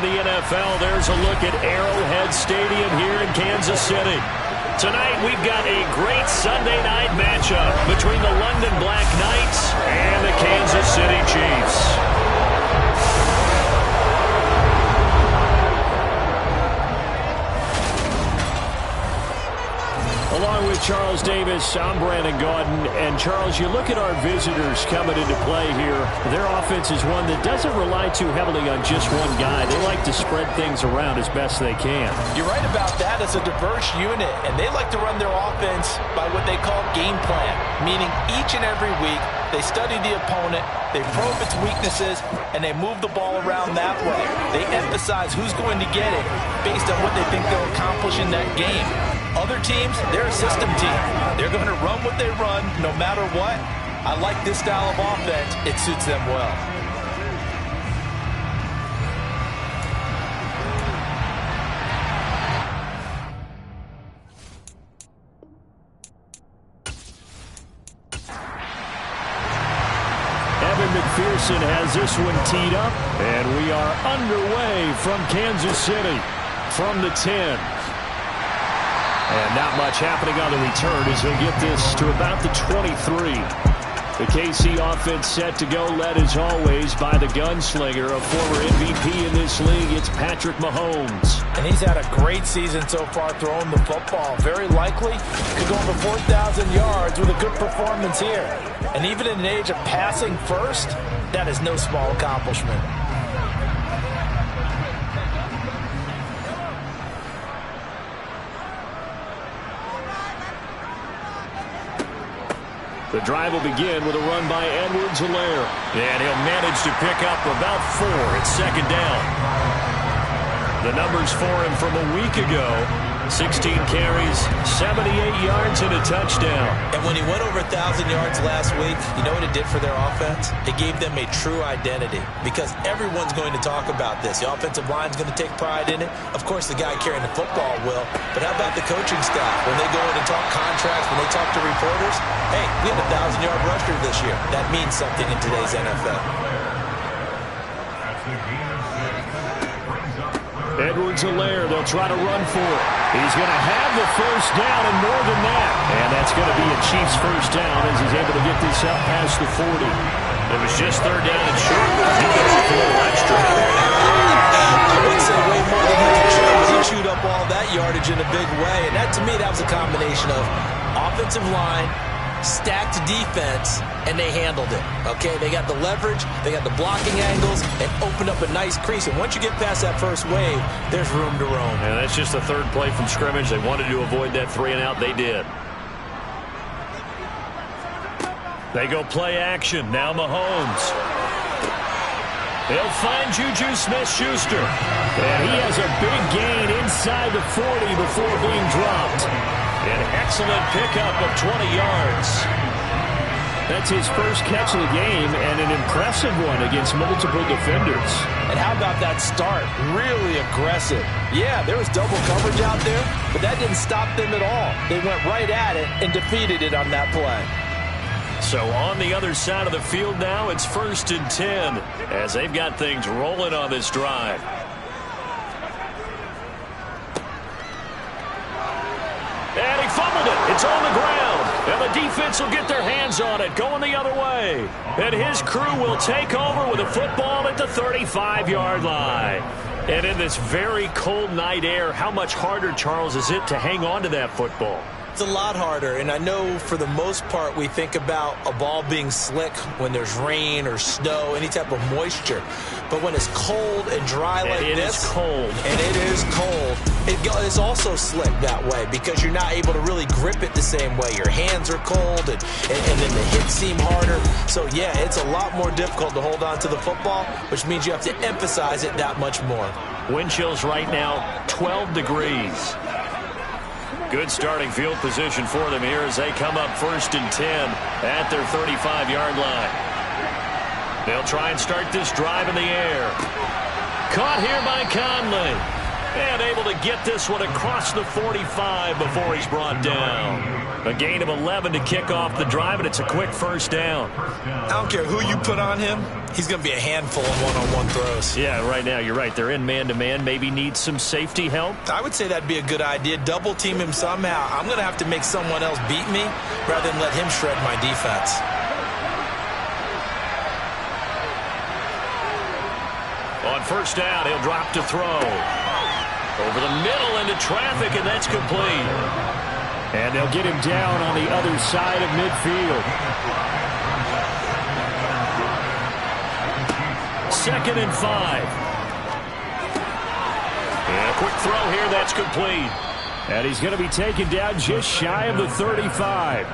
the NFL, there's a look at Arrowhead Stadium here in Kansas City. Tonight, we've got a great Sunday night matchup between the London BlackKnights and the Kansas City Chiefs. Along with Charles Davis, I'm Brandon Gaudin. And Charles, you look at our visitors coming into play here. Their offense is one that doesn't rely too heavily on just one guy. They like to spread things around as best they can. You're right about that. It's a diverse unit, and they like to run their offense by what they call game plan, meaning each and every week they study the opponent, they probe its weaknesses, and they move the ball around that way. They emphasize who's going to get it based on what they think they'll accomplish in that game. Other teams, they're a system team. They're going to run what they run no matter what. I like this style of offense. It suits them well. Evan McPherson has this one teed up, and we are underway from Kansas City from the 10. And not much happening on the return as he'll get this to about the 23. The KC offense set to go, led as always by the gunslinger, a former MVP in this league. It's Patrick Mahomes. And he's had a great season so far throwing the football. Very likely could go over 4,000 yards with a good performance here. And even in an age of passing first, that is no small accomplishment. The drive will begin with a run by Edwards-Helaire. And he'll manage to pick up about 4 at second down. The numbers for him from a week ago: 16 carries, 78 yards, and a touchdown. And when he went over 1,000 yards last week, you know what it did for their offense? It gave them a true identity, because everyone's going to talk about this. The offensive line's going to take pride in it. Of course, the guy carrying the football will. But how about the coaching staff? When they go in and talk contracts, when they talk to reporters, hey, we have a 1,000-yard rusher this year. That means something in today's NFL. Edwards-Helaire, they'll try to run for it. He's going to have the first down and more than that. And that's going to be a Chiefs first down as he's able to get this up past the 40. It was just third down and short. He gets a little extra. I would say way more than he chose. He chewed up all that yardage in a big way. And that, to me, that was a combination of offensive line, stacked defense, and they handled it. Okay, they got the leverage, they got the blocking angles, and opened up a nice crease. And once you get past that first wave, there's room to roam. And that's just the third play from scrimmage. They wanted to avoid that 3-and-out. They did. They go play action. Now Mahomes. They'll find Juju Smith-Schuster. And he has a big gain inside the 40 before being dropped. An excellent pickup of 20 yards. That's his first catch of the game, and an impressive one against multiple defenders. And how about that start? Really aggressive. Yeah, there was double coverage out there, but that didn't stop them at all. They went right at it and defeated it on that play. So on the other side of the field now, it's 1st and 10 as they've got things rolling on this drive. And he fumbled it. It's on the ground. And the defense will get their hands on it, going the other way. And his crew will take over with a football at the 35-yard line. And in this very cold night air, how much harder, Charles, is it to hang on to that football? It's a lot harder, and I know for the most part we think about a ball being slick when there's rain or snow, any type of moisture. But when it's cold and dry like this, it is cold. And it is cold, it's also slick that way because you're not able to really grip it the same way. Your hands are cold, and then the hits seem harder. So, yeah, it's a lot more difficult to hold on to the football, which means you have to emphasize it that much more. Wind chills right now, 12 degrees. Good starting field position for them here as they come up 1st and 10 at their 35-yard line. They'll try and start this drive in the air. Caught here by Conley. And able to get this one across the 45 before he's brought down. A gain of 11 to kick off the drive, and it's a quick first down. I don't care who you put on him. He's going to be a handful of one-on-one throws. Yeah, right now, you're right. They're in man-to-man. Maybe need some safety help. I would say that'd be a good idea. Double team him somehow. I'm going to have to make someone else beat me rather than let him shred my defense. On first down, he'll drop to throw. Over the middle into traffic, and that's complete. And they'll get him down on the other side of midfield. 2nd and 5. And a quick throw here, that's complete. And he's going to be taken down just shy of the 35.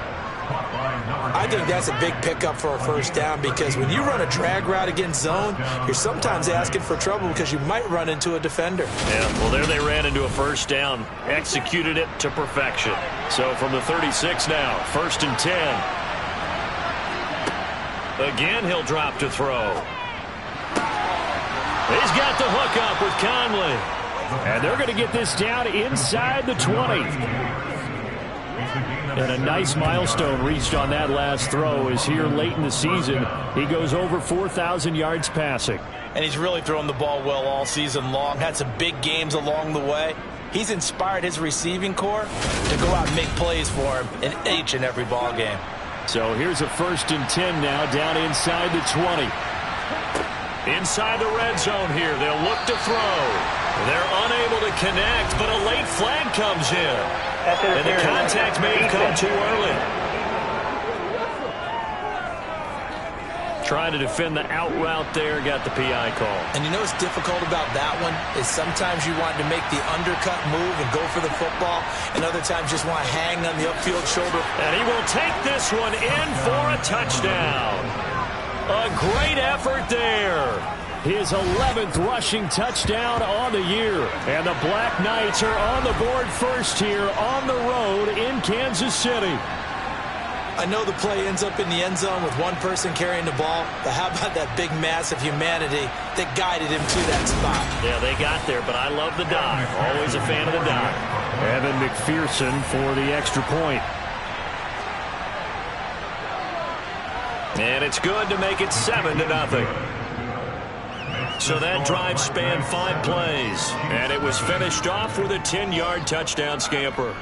I think that's a big pickup for a first down because when you run a drag route against zone, you're sometimes asking for trouble because you might run into a defender. Yeah, well, there they ran into a first down. Executed it to perfection. So from the 36 now, 1st and 10. Again, he'll drop to throw. He's got the hook up with Conley. And they're going to get this down inside the 20. And a nice milestone reached on that last throw is here late in the season. He goes over 4,000 yards passing. And he's really thrown the ball well all season long. Had some big games along the way. He's inspired his receiving corps to go out and make plays for him in each and every ball game. So here's a 1st and 10 now down inside the 20. Inside the red zone here. They'll look to throw. They're unable to connect, but a late flag comes in. And the contact may have come too early. Trying to defend the out route there, got the PI call. And you know what's difficult about that one is sometimes you want to make the undercut move and go for the football, and other times just want to hang on the upfield shoulder. And he will take this one in for a touchdown. A great effort there. His 11th rushing touchdown on the year. And the Black Knights are on the board first here on the road in Kansas City. I know the play ends up in the end zone with one person carrying the ball, but how about that big mass of humanity that guided him to that spot? Yeah, they got there, but I love the dive. Always a fan of the dive. Evan McPherson for the extra point. And it's good to make it 7-0. So that drive spanned 5 plays, and it was finished off with a 10-yard touchdown scamper.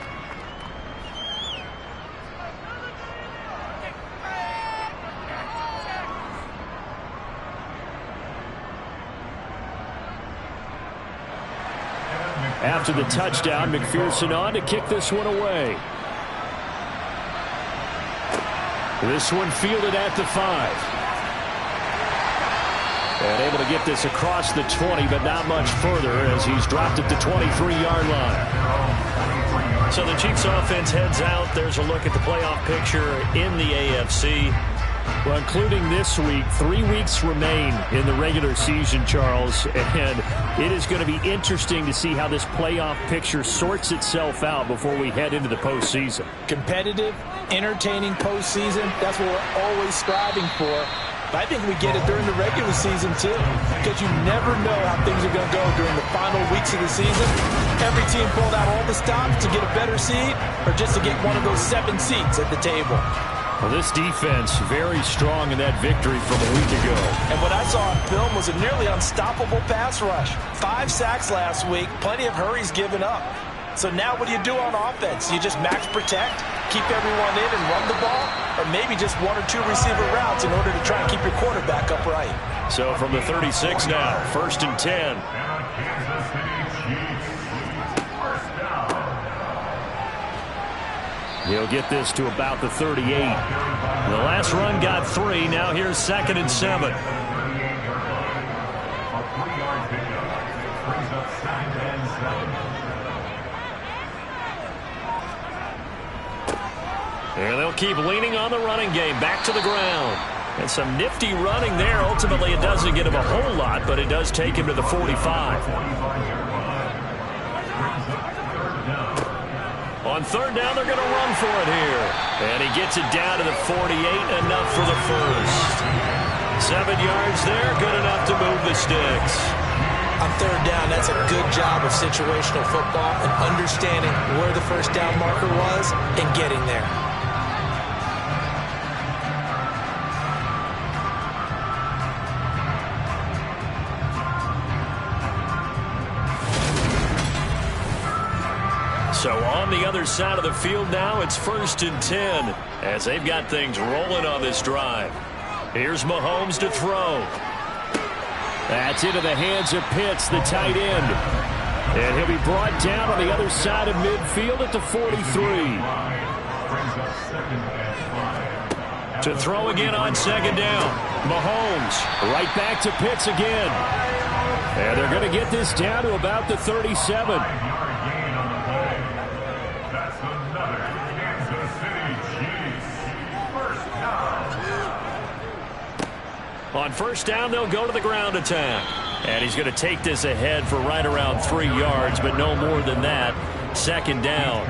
After the touchdown, McPherson on to kick this one away. This one fielded at the 5. And able to get this across the 20, but not much further as he's dropped at the 23-yard line. So the Chiefs offense heads out. There's a look at the playoff picture in the AFC. Well, including this week, 3 weeks remain in the regular season, Charles, and it is going to be interesting to see how this playoff picture sorts itself out before we head into the postseason. Competitive, entertaining postseason, that's what we're always striving for. But I think we get it during the regular season, too, because you never know how things are going to go during the final weeks of the season. Every team pulled out all the stops to get a better seed or just to get one of those 7 seats at the table. Well, this defense very strong in that victory from a week ago. And what I saw on film was a nearly unstoppable pass rush. 5 sacks last week, plenty of hurries given up. So now what do you do on offense? You just max protect, keep everyone in and run the ball, or maybe just 1 or 2 receiver routes in order to try and keep your quarterback upright. So from the 36 now, 1st and 10. He'll get this to about the 38. The last run got 3. Now here's 2nd and 7. And they'll keep leaning on the running game. Back to the ground. And some nifty running there. Ultimately, it doesn't get him a whole lot, but it does take him to the 45. On 3rd down, they're going to run for it here. And he gets it down to the 48, enough for the first. 7 yards there, good enough to move the sticks. On third down, that's a good job of situational football and understanding where the first down marker was and getting there. So on the other side of the field now, it's 1st and 10 as they've got things rolling on this drive. Here's Mahomes to throw. That's into the hands of Pitts, the tight end. And he'll be brought down on the other side of midfield at the 43. To throw again on 2nd down. Mahomes right back to Pitts again. And they're going to get this down to about the 37. On 1st down, they'll go to the ground attack. And he's going to take this ahead for right around 3 yards, but no more than that. 2nd down.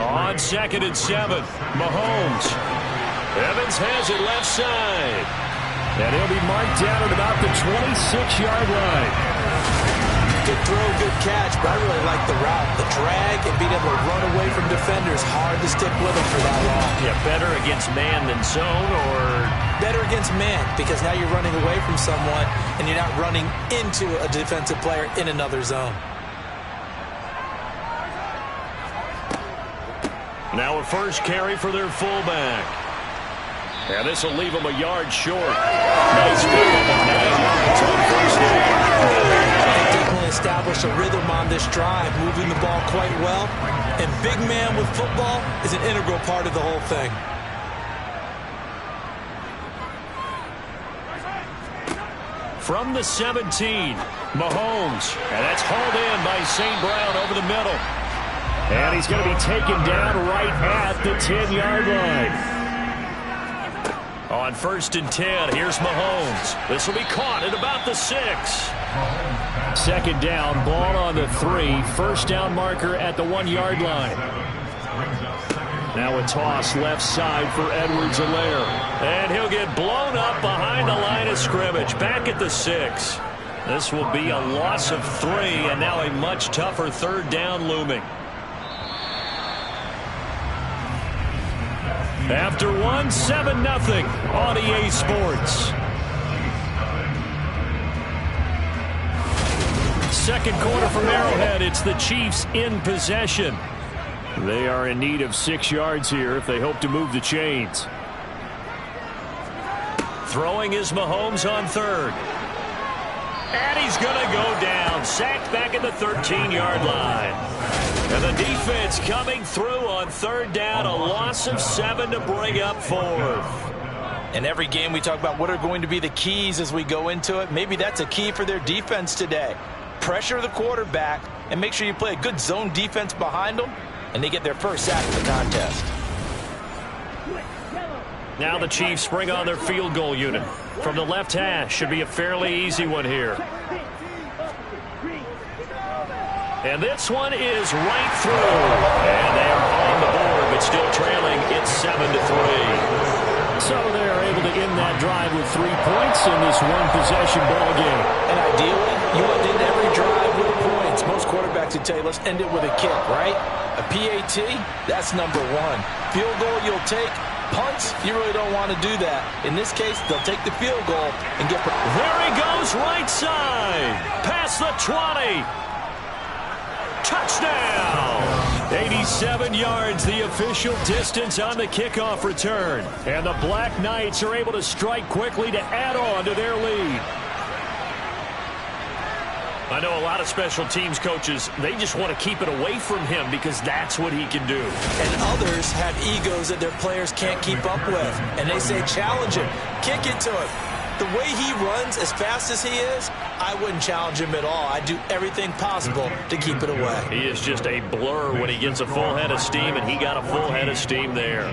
On 2nd and 7, Mahomes. Evans has it left side. And he'll be marked down at about the 26-yard line. Good throw, good catch, but I really like the route. The drag and being able to run away from defenders, hard to stick with them for that long. Yeah, better against man than zone, or? Better against man, because now you're running away from someone and you're not running into a defensive player in another zone. Now a first carry for their fullback. And this will leave him a yard short. Nice pickup of 9 yards on 1st down. Establish a rhythm on this drive, moving the ball quite well. And big man with football is an integral part of the whole thing. From the 17, Mahomes. And that's hauled in by St. Brown over the middle. And he's going to be taken down right at the 10-yard line. On 1st and 10, here's Mahomes. This will be caught at about the 6. 2nd down, ball on the 3. 1st down marker at the 1-yard line. Now a toss left side for Edwards-Helaire. And he'll get blown up behind the line of scrimmage. Back at the 6. This will be a loss of 3, and now a much tougher 3rd down looming. After 1, 7-0 on EA Sports. 2nd quarter from Arrowhead. It's the Chiefs in possession. They are in need of 6 yards here if they hope to move the chains. Throwing is Mahomes on 3rd. And he's going to go down. Sacked back at the 13-yard line. And the defense coming through on 3rd down. A loss of 7 to bring up 4th. In every game we talk about what are going to be the keys as we go into it. Maybe that's a key for their defense today. Pressure the quarterback and make sure you play a good zone defense behind them, and they get their first sack of the contest. Now the Chiefs bring on their field goal unit. From the left hash, should be a fairly easy one here. And this one is right through. And they are on the board, but still trailing. It's 7-3. So they're able to end that drive with 3 points in this one-possession ball game. And ideally, you want to end every drive with points. Most quarterbacks would tell you, let's end it with a kick, right? A PAT, that's number 1. Field goal you'll take. Punts, you really don't want to do that. In this case, they'll take the field goal and get... There he goes, right side. Past the 20. Touchdown! 87 yards, the official distance on the kickoff return. And the Black Knights are able to strike quickly to add on to their lead. I know a lot of special teams coaches, they just want to keep it away from him because that's what he can do. And others have egos that their players can't keep up with. And they say, challenge him, kick it to him. The way he runs as fast as he is, I wouldn't challenge him at all. I'd do everything possible to keep it away. He is just a blur when he gets a full head of steam, and he got a full head of steam there.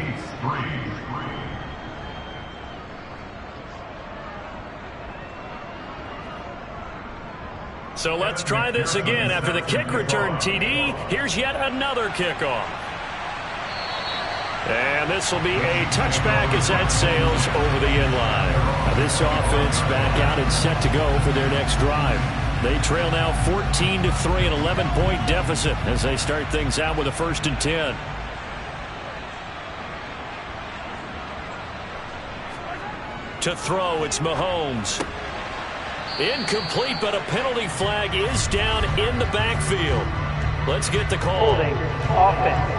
So let's try this again. After the kick return TD, here's yet another kickoff. And this will be a touchback as that sails over the inline. Now this offense back out and set to go for their next drive. They trail now 14-3, an 11-point deficit as they start things out with a 1st and 10. To throw, it's Mahomes. Incomplete, but a penalty flag is down in the backfield. Let's get the call. Holding. Offense.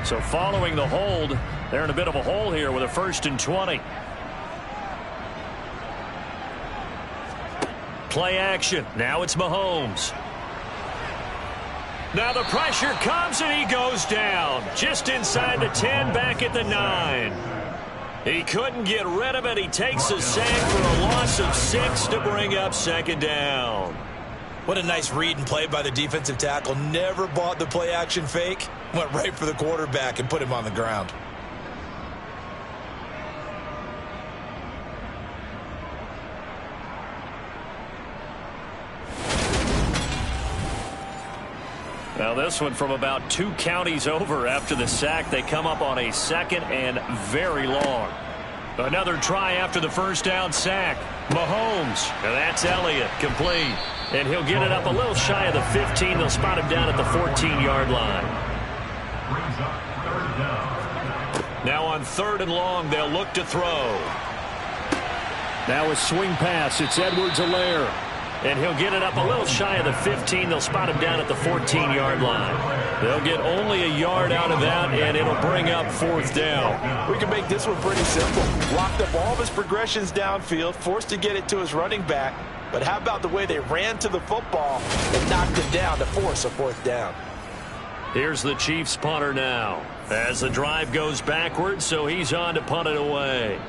So following the hold, they're in a bit of a hole here with a 1st and 20. Play action. Now it's Mahomes. Now the pressure comes and he goes down. Just inside the 10, back at the 9. He couldn't get rid of it. He takes a sack for a loss of 6 to bring up 2nd down. What a nice read and play by the defensive tackle. Never bought the play action fake. Went right for the quarterback and put him on the ground. Now this one from about 2 counties over after the sack. They come up on a 2nd and very long. Another try after the 1st down sack. Mahomes. And that's Elliott. Complete. And he'll get it up a little shy of the 15. They'll spot him down at the 14-yard line. Now on 3rd and long, they'll look to throw. Now a swing pass. It's Edwards-Helaire. And he'll get it up a little shy of the 15. They'll spot him down at the 14-yard line. They'll get only a yard out of that, and it'll bring up 4th down. We can make this one pretty simple. Locked up all of his progressions downfield, forced to get it to his running back. But how about the way they ran to the football and knocked him down to force a 4th down? Here's the Chiefs punter now. As the drive goes backwards, so he's on to punt it away.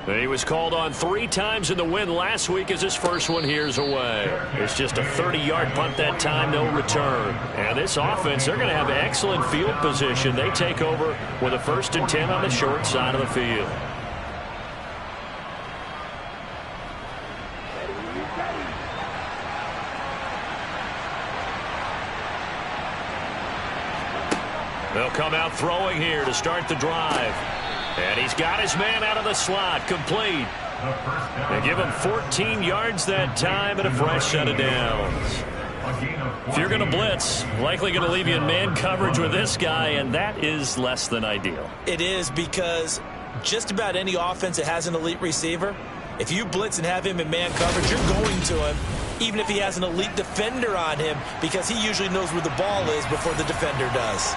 He was called on 3 times in the win last week as his first one here's away. It's just a 30-yard punt that time, no return. And this offense, they're going to have excellent field position. They take over with a 1st and 10 on the short side of the field. They'll come out throwing here to start the drive. And he's got his man out of the slot, complete. They give him 14 yards that time and a fresh set of downs. If you're going to blitz, likely going to leave you in man coverage with this guy, and that is less than ideal. It is, because just about any offense that has an elite receiver, if you blitz and have him in man coverage, you're going to him, even if he has an elite defender on him, because he usually knows where the ball is before the defender does.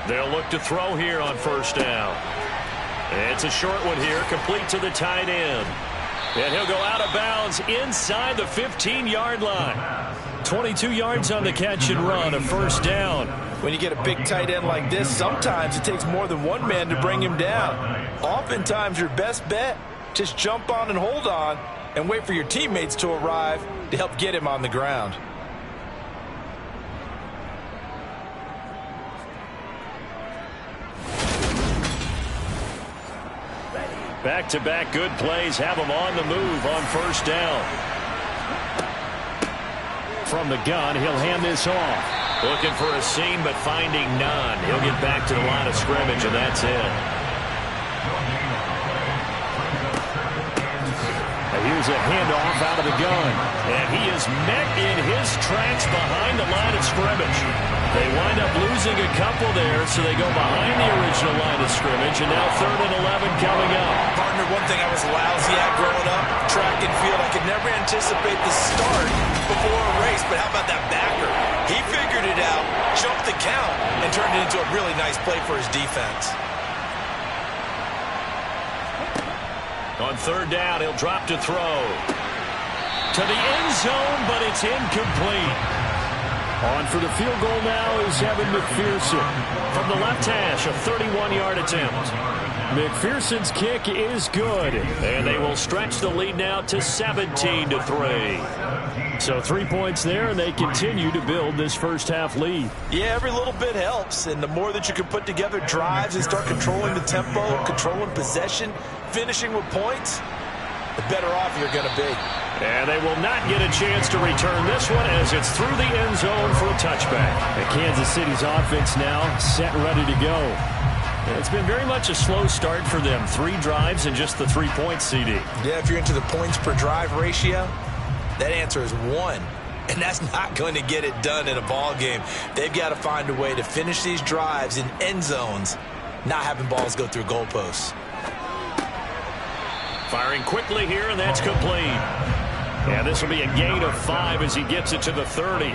They'll look to throw here on 1st down. It's a short one here, complete to the tight end. And he'll go out of bounds inside the 15-yard line. 22 yards on the catch and run, a 1st down. When you get a big tight end like this, sometimes it takes more than one man to bring him down. Oftentimes, your best bet, just jump on and hold on and wait for your teammates to arrive to help get him on the ground. Back-to-back good plays have him on the move on 1st down. From the gun, he'll hand this off. Looking for a seam, but finding none. He'll get back to the line of scrimmage, and that's it. Here's a handoff out of the gun. And he is met in his tracks behind the line of scrimmage. They wind up losing a couple there, so they go behind the original line of scrimmage, and now 3rd and 11 coming up. Partner, one thing I was lousy at growing up, track and field, I could never anticipate the start before a race, but how about that backer? He figured it out, jumped the count, and turned it into a really nice play for his defense. On 3rd down, he'll drop to throw. To the end zone, but it's incomplete. On for the field goal now is Evan McPherson. From the left hash, a 31-yard attempt. McPherson's kick is good, and they will stretch the lead now to 17-3. So 3 points there, and they continue to build this first-half lead. Yeah, every little bit helps, and the more that you can put together drives and start controlling the tempo, controlling possession, finishing with points, the better off you're going to be. And they will not get a chance to return this one as it's through the end zone for a touchback. And Kansas City's offense now set and ready to go. And it's been very much a slow start for them. 3 drives and just the 3 points, CD. Yeah, if you're into the points per drive ratio, that answer is 1. And that's not going to get it done in a ball game. They've got to find a way to finish these drives in end zones, not having balls go through goalposts. Firing quickly here, and that's complete. And this will be a gain of 5 as he gets it to the 30.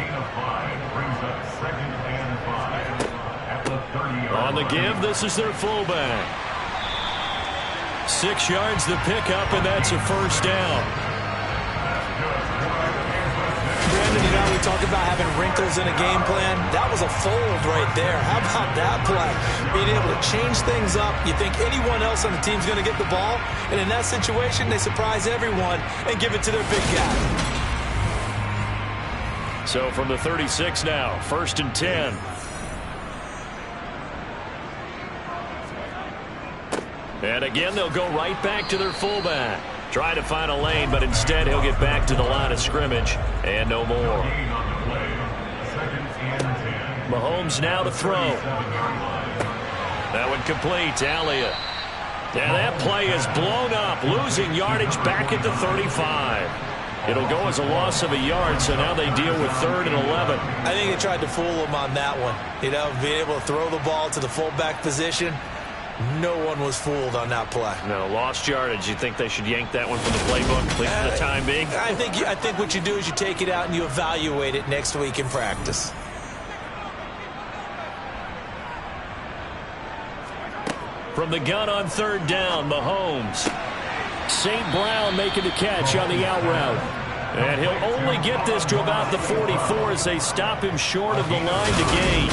On the give, this is their fullback. 6 yards the pickup, and that's a first down. Brandon, you know, we talked about having wrinkles in a game plan. That was a fold right there. How about that play? Being able to change things up. You think anyone else on the team's going to get the ball, and in that situation, they surprise everyone and give it to their big guy. So from the 36 now, 1st and 10. And again, they'll go right back to their fullback. Try to find a lane, but instead he'll get back to the line of scrimmage and no more. Mahomes now to throw. That one complete to Elliott. And that play is blown up, losing yardage back at the 35. It'll go as a loss of a yard, so now they deal with 3rd and 11. I think they tried to fool him on that one. You know, being able to throw the ball to the fullback position. No one was fooled on that play. No, lost yardage. You think they should yank that one from the playbook, at least for the time being? I think what you do is you take it out and you evaluate it next week in practice. From the gun on 3rd down, Mahomes. St. Brown making the catch on the out route. And he'll only get this to about the 44 as they stop him short of the line to gain.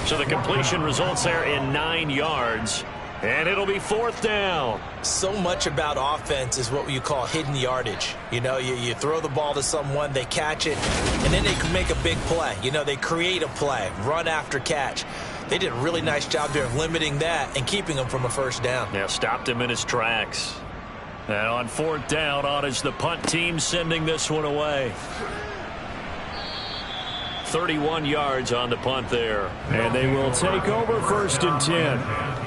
So the completion results there in 9 yards. And it'll be 4th down. So much about offense is what you call hidden yardage. You know, you throw the ball to someone, they catch it, and then they can make a big play. You know, they create a play, run after catch. They did a really nice job there of limiting that and keeping him from a first down. Yeah, stopped him in his tracks. And on 4th down, on is the punt team sending this one away. 31 yards on the punt there. And they will take over 1st and 10.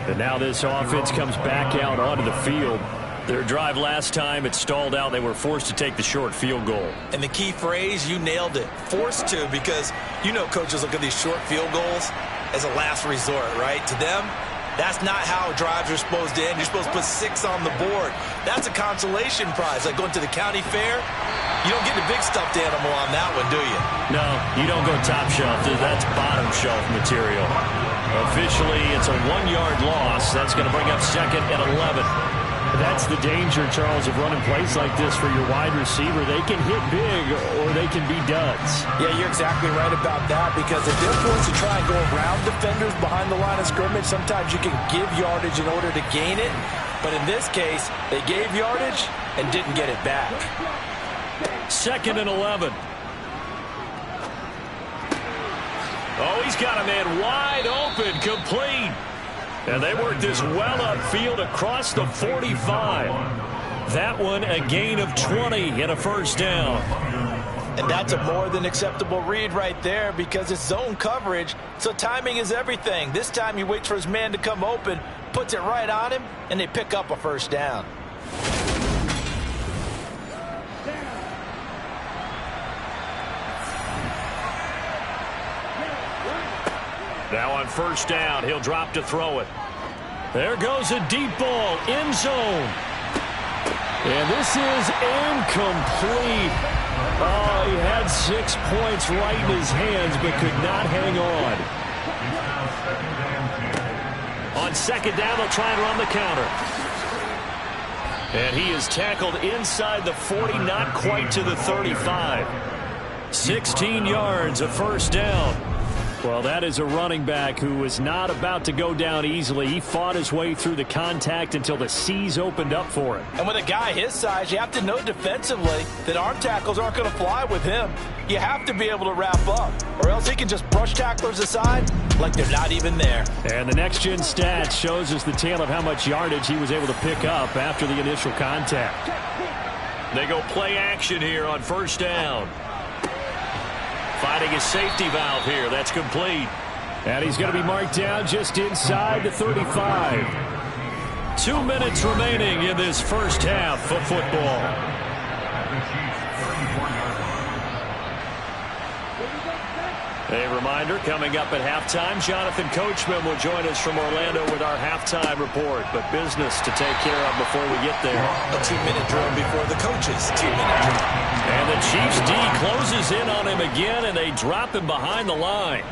And now this offense comes back out onto the field. Their drive last time, it stalled out. They were forced to take the short field goal. And the key phrase, you nailed it. Forced to, because you know coaches look at these short field goals as a last resort, right? To them, that's not how drives are supposed to end. You're supposed to put 6 on the board. That's a consolation prize, like going to the county fair. You don't get the big stuffed animal on that one, do you? No, you don't go top shelf. That's bottom shelf material. Officially, it's a 1-yard loss. That's going to bring up 2nd and 11. That's the danger, Charles, of running plays like this for your wide receiver. They can hit big or they can be duds. Yeah, you're exactly right about that, because if they're forced to try and go around defenders behind the line of scrimmage, sometimes you can give yardage in order to gain it. But in this case, they gave yardage and didn't get it back. 2nd and 11. Oh, he's got a man wide open, complete. And they work this well upfield across the 45. That one a gain of 20 and a first down. And that's a more than acceptable read right there, because it's zone coverage, so timing is everything. This time he waits for his man to come open, puts it right on him, and they pick up a first down. Now on first down, he'll drop to throw it. There goes a deep ball, end zone. And this is incomplete. Oh, he had 6 points right in his hands, but could not hang on. On 2nd down, they'll try and run the counter. And he is tackled inside the 40, not quite to the 35. 16 yards, a first down. Well, that is a running back who was not about to go down easily. He fought his way through the contact until the C's opened up for him. And with a guy his size, you have to know defensively that arm tackles aren't going to fly with him. You have to be able to wrap up, or else he can just brush tacklers aside like they're not even there. And the next-gen stats shows us the tale of how much yardage he was able to pick up after the initial contact. They go play action here on first down. Finding his safety valve here. That's complete. And he's going to be marked down just inside the 35. 2 minutes remaining in this first half of football. A reminder, coming up at halftime, Jonathan Coachman will join us from Orlando with our halftime report. But business to take care of before we get there. A 2-minute drill before the coaches. 2-minute drill. And the Chiefs D closes in on him again, and they drop him behind the line.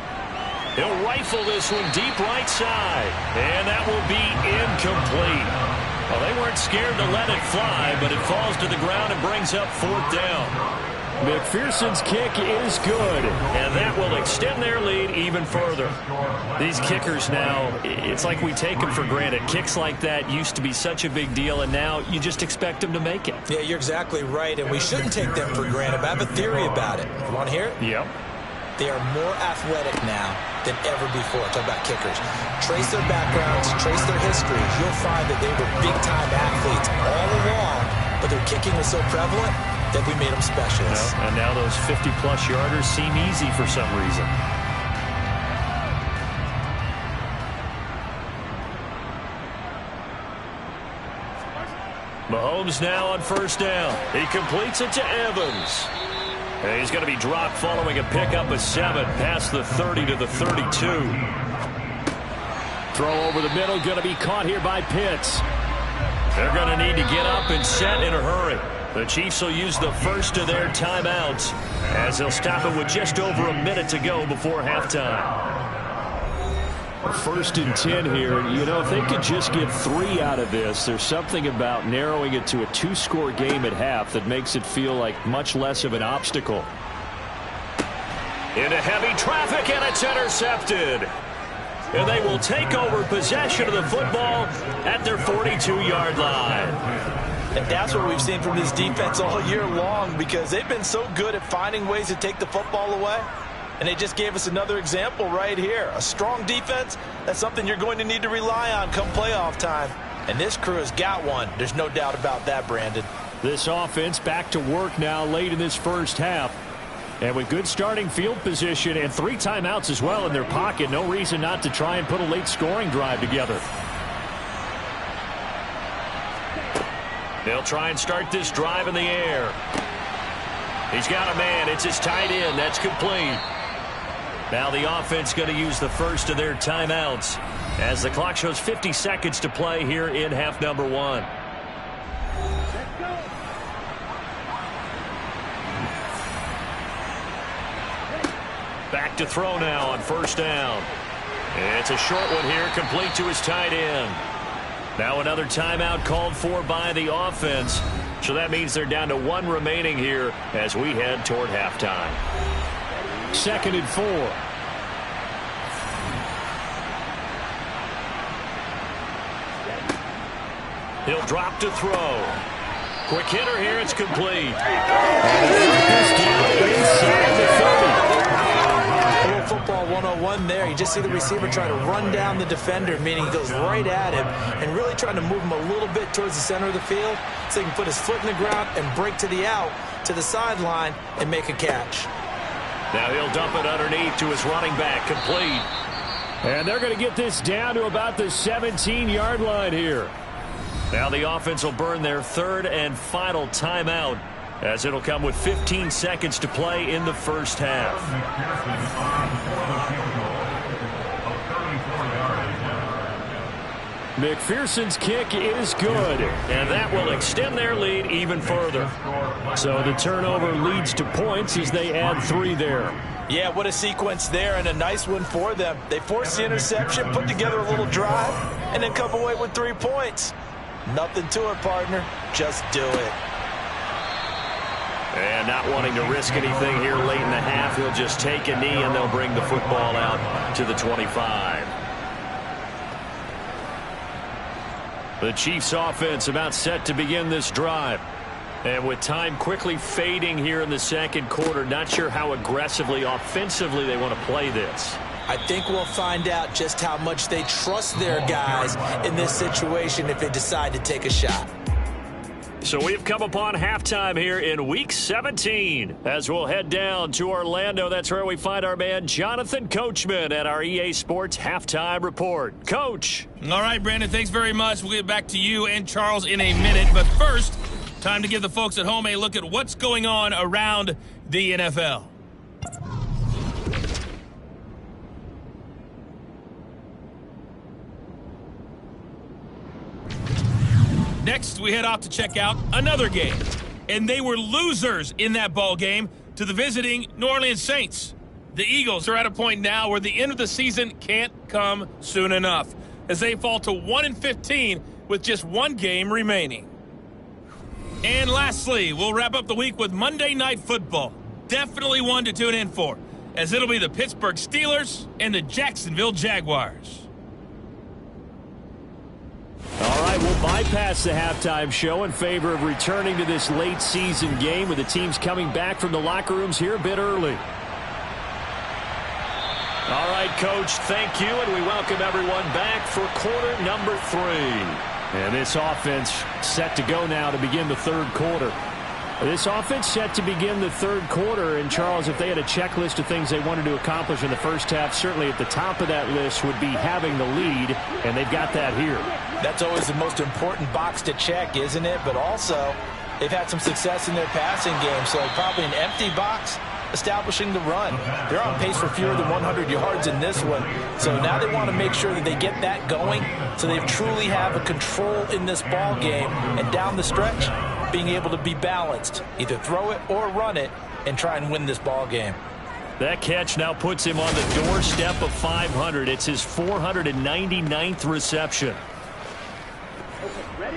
He'll rifle this one deep right side. And that will be incomplete. Well, they weren't scared to let it fly, but it falls to the ground and brings up 4th down. McPherson's kick is good. And that will extend their lead even further. These kickers now, it's like we take them for granted. Kicks like that used to be such a big deal, and now you just expect them to make it. Yeah, you're exactly right, and we shouldn't take them for granted. But I have a theory about it. You want to hear it? Yep. They are more athletic now than ever before. Talk about kickers. Trace their backgrounds, trace their histories. You'll find that they were big-time athletes all along, but their kicking was so prevalent that we made them specialists. And now those 50-plus yarders seem easy for some reason. Mahomes now on first down. He completes it to Evans. And he's going to be dropped following a pickup of 7 past the 30 to the 32. Throw over the middle, going to be caught here by Pitts. They're going to need to get up and set in a hurry. The Chiefs will use the first of their timeouts as they'll stop it with just over a minute to go before halftime. 1st and 10 here. You know, if they could just get 3 out of this, there's something about narrowing it to a 2-score game at half that makes it feel like much less of an obstacle. Into heavy traffic, and it's intercepted. And they will take over possession of the football at their 42-yard line. And that's what we've seen from this defense all year long, because they've been so good at finding ways to take the football away. And they just gave us another example right here. A strong defense, that's something you're going to need to rely on come playoff time. And this crew has got one. There's no doubt about that, Brandon. This offense back to work now late in this first half. And with good starting field position and 3 timeouts as well in their pocket, no reason not to try and put a late scoring drive together. They'll try and start this drive in the air. He's got a man. It's his tight end. That's complete. Now the offense going to use the first of their timeouts as the clock shows 50 seconds to play here in half number 1. Back to throw now on first down. It's a short one here, complete to his tight end. Now another timeout called for by the offense. So that means they're down to 1 remaining here as we head toward halftime. 2nd and 4. He'll drop to throw. Quick hitter here, it's complete. A little football 101 there. You just see the receiver trying to run down the defender, meaning he goes right at him and really trying to move him a little bit towards the center of the field so he can put his foot in the ground and break to the out, to the sideline, and make a catch. Now he'll dump it underneath to his running back, complete. And they're going to get this down to about the 17-yard line here. Now the offense will burn their 3rd and final timeout as it'll come with 15 seconds to play in the first half. McPherson's kick is good. And that will extend their lead even further. So the turnover leads to points as they add 3 there. Yeah, what a sequence there, and a nice one for them. They forced the interception, put together a little drive, and then come away with 3 points. Nothing to it, partner. Just do it. And not wanting to risk anything here late in the half, he'll just take a knee, and they'll bring the football out to the 25. The Chiefs offense about set to begin this drive. And with time quickly fading here in the second quarter, not sure how aggressively, offensively they want to play this. I think we'll find out just how much they trust their guys in this situation if they decide to take a shot. So we've come upon halftime here in Week 17 as we'll head down to Orlando. That's where we find our man Jonathan Coachman at our EA Sports Halftime Report. Coach. All right, Brandon, thanks very much. We'll get back to you and Charles in a minute. But first, time to give the folks at home a look at what's going on around the NFL. Next, we head off to check out another game. And they were losers in that ball game to the visiting New Orleans Saints. The Eagles are at a point now where the end of the season can't come soon enough, as they fall to 1-15 with just one game remaining. And lastly, we'll wrap up the week with Monday Night Football. Definitely one to tune in for, as it'll be the Pittsburgh Steelers and the Jacksonville Jaguars. All right, we'll bypass the halftime show in favor of returning to this late season game with the teams coming back from the locker rooms here a bit early. All right, Coach, thank you, and we welcome everyone back for quarter number 3. And this offense set to go now to begin the third quarter. This offense set to begin the third quarter, and Charles, if they had a checklist of things they wanted to accomplish in the first half, certainly at the top of that list would be having the lead, and they've got that here. That's always the most important box to check, isn't it? But also, they've had some success in their passing game, so probably an empty box establishing the run. They're on pace for fewer than 100 yards in this one, so now they want to make sure that they get that going so they truly have a control in this ball game, and down the stretch, being able to be balanced, either throw it or run it, and try and win this ball game. That catch now puts him on the doorstep of 500. It's his 499th reception.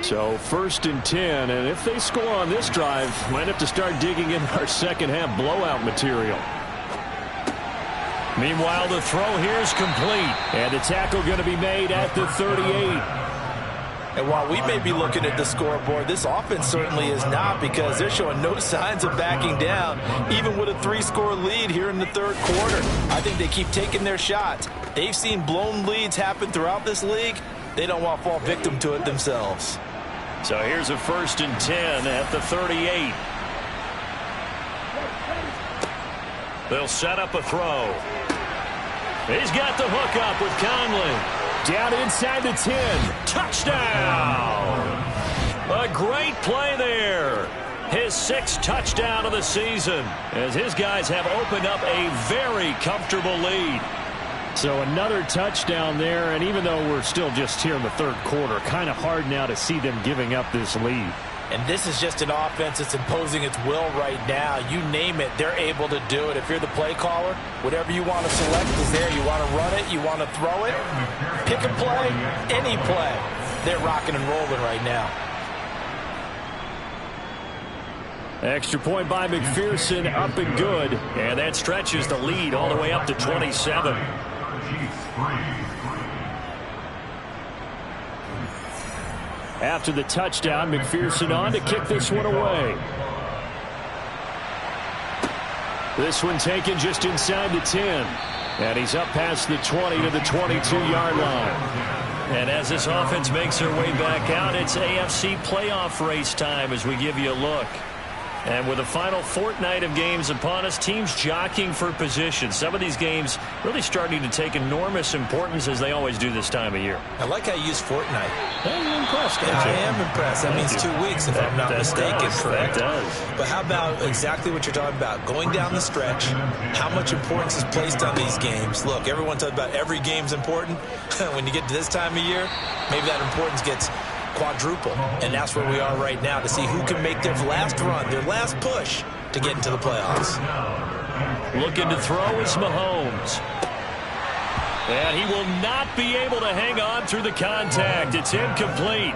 So 1st and 10, and if they score on this drive, might have to start digging in our second half blowout material. Meanwhile, the throw here is complete, and the tackle going to be made at the 38. And while we may be looking at the scoreboard, this offense certainly is not, because they're showing no signs of backing down, even with a 3-score lead here in the third quarter. I think they keep taking their shots. They've seen blown leads happen throughout this league. They don't want to fall victim to it themselves. So here's a 1st and 10 at the 38. They'll set up a throw. He's got the hook up with Conley. Down inside the 10. Touchdown! A great play there. His 6th touchdown of the season, as his guys have opened up a very comfortable lead. So another touchdown there, and even though we're still just here in the third quarter, kind of hard now to see them giving up this lead. And this is just an offense that's imposing its will right now. You name it, they're able to do it. If you're the play caller, whatever you want to select is there. You want to run it, you want to throw it, pick a play, any play. They're rocking and rolling right now. Extra point by McPherson, up and good. And that stretches the lead all the way up to 27. After the touchdown, McPherson on to kick this one away. This one taken just inside the 10. And he's up past the 20 to the 22-yard line. And as this offense makes their way back out, it's AFC playoff race time as we give you a look. And with the final fortnight of games upon us, teams jockeying for position. Some of these games really starting to take enormous importance, as they always do this time of year. I like how you use fortnight. You're impressed, yeah, I am impressed. That means 2 weeks, if I'm not mistaken, correct? That does. But how about exactly what you're talking about? Going down the stretch, how much importance is placed on these games? Look, everyone talks about every game's important. When you get to this time of year, maybe that importance gets quadruple, and that's where we are right now, to see who can make their last run, their last push to get into the playoffs. Looking to throw is Mahomes. And he will not be able to hang on through the contact. It's incomplete.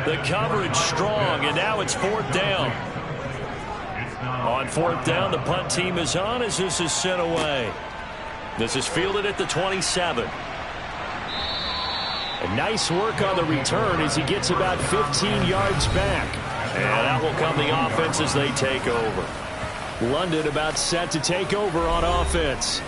The coverage strong, and now it's 4th down. On 4th down, the punt team is on as this is sent away. This is fielded at the 27. And nice work on the return as he gets about 15 yards back. And out will come the offense as they take over. London about set to take over on offense.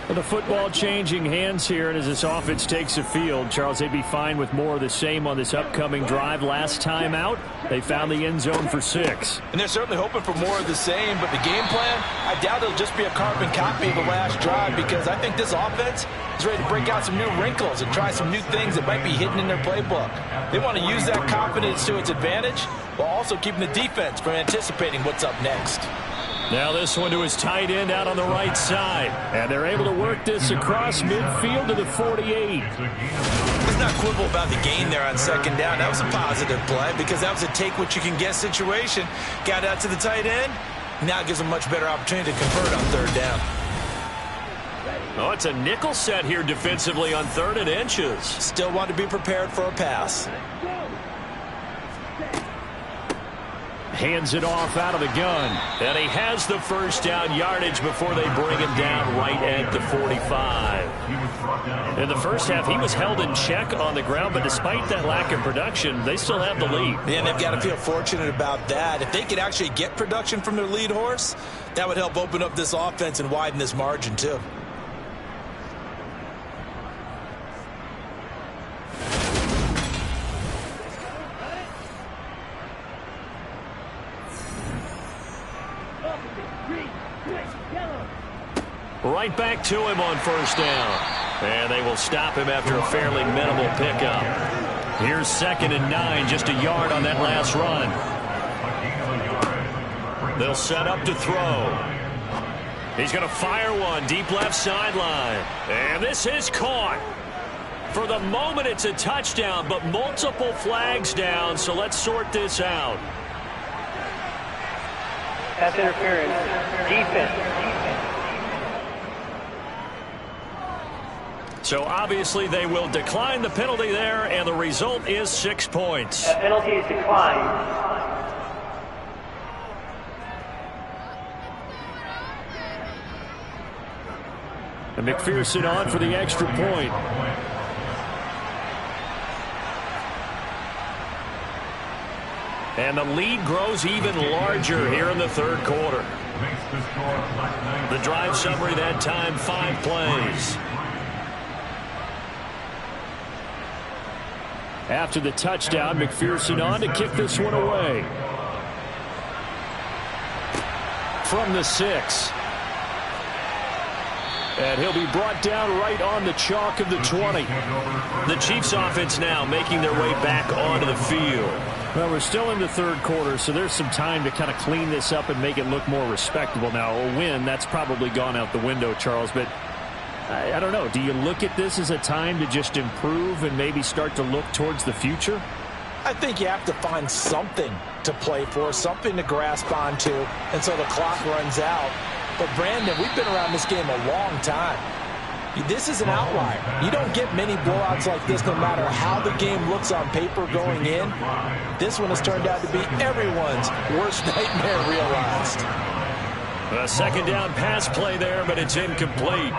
The football changing hands here, and as this offense takes the field, Charles, they'd be fine with more of the same on this upcoming drive. Last time out, they found the end zone for 6. And they're certainly hoping for more of the same, but the game plan, I doubt it'll just be a carbon copy of the last drive, because I think this offense is ready to break out some new wrinkles and try some new things that might be hidden in their playbook. They want to use that confidence to its advantage while also keeping the defense from anticipating what's up next. Now this one to his tight end out on the right side. And they're able to work this across midfield to the 48. Let's not quibble about the gain there on second down. That was a positive play because that was a take-what-you-can-get situation. Got out to the tight end. Now it gives them a much better opportunity to convert on third down. Oh, it's a nickel set here defensively on 3rd and inches. Still want to be prepared for a pass. Hands it off out of the gun. And he has the first down yardage before they bring him down right at the 45. In the first half, he was held in check on the ground, but despite that lack of production, they still have the lead. And they've got to feel fortunate about that. If they could actually get production from their lead horse, that would help open up this offense and widen this margin too. Right back to him on first down. And they will stop him after a fairly minimal pickup. Here's 2nd and 9, just a yard on that last run. They'll set up to throw. He's going to fire one deep left sideline. And this is caught. For the moment, it's a touchdown, but multiple flags down, so let's sort this out. Pass interference. Defense. So obviously they will decline the penalty there, and the result is 6 points. That penalty is declined. And McPherson on for the extra point. And the lead grows even larger here in the 3rd quarter. The drive summary that time, 5 plays. After the touchdown, McPherson on to kick this one away. From the 6. And he'll be brought down right on the chalk of the 20. The Chiefs offense now making their way back onto the field. Well, we're still in the 3rd quarter, so there's some time to kind of clean this up and make it look more respectable. Now, a win, that's probably gone out the window, Charles, but I don't know. Do you look at this as a time to just improve and maybe start to look towards the future? I think you have to find something to play for, something to grasp onto until the clock runs out. But, Brandon, we've been around this game a long time. This is an outlier. You don't get many blowouts like this no matter how the game looks on paper going in. This one has turned out to be everyone's worst nightmare realized. A 2nd down pass play there, but it's incomplete.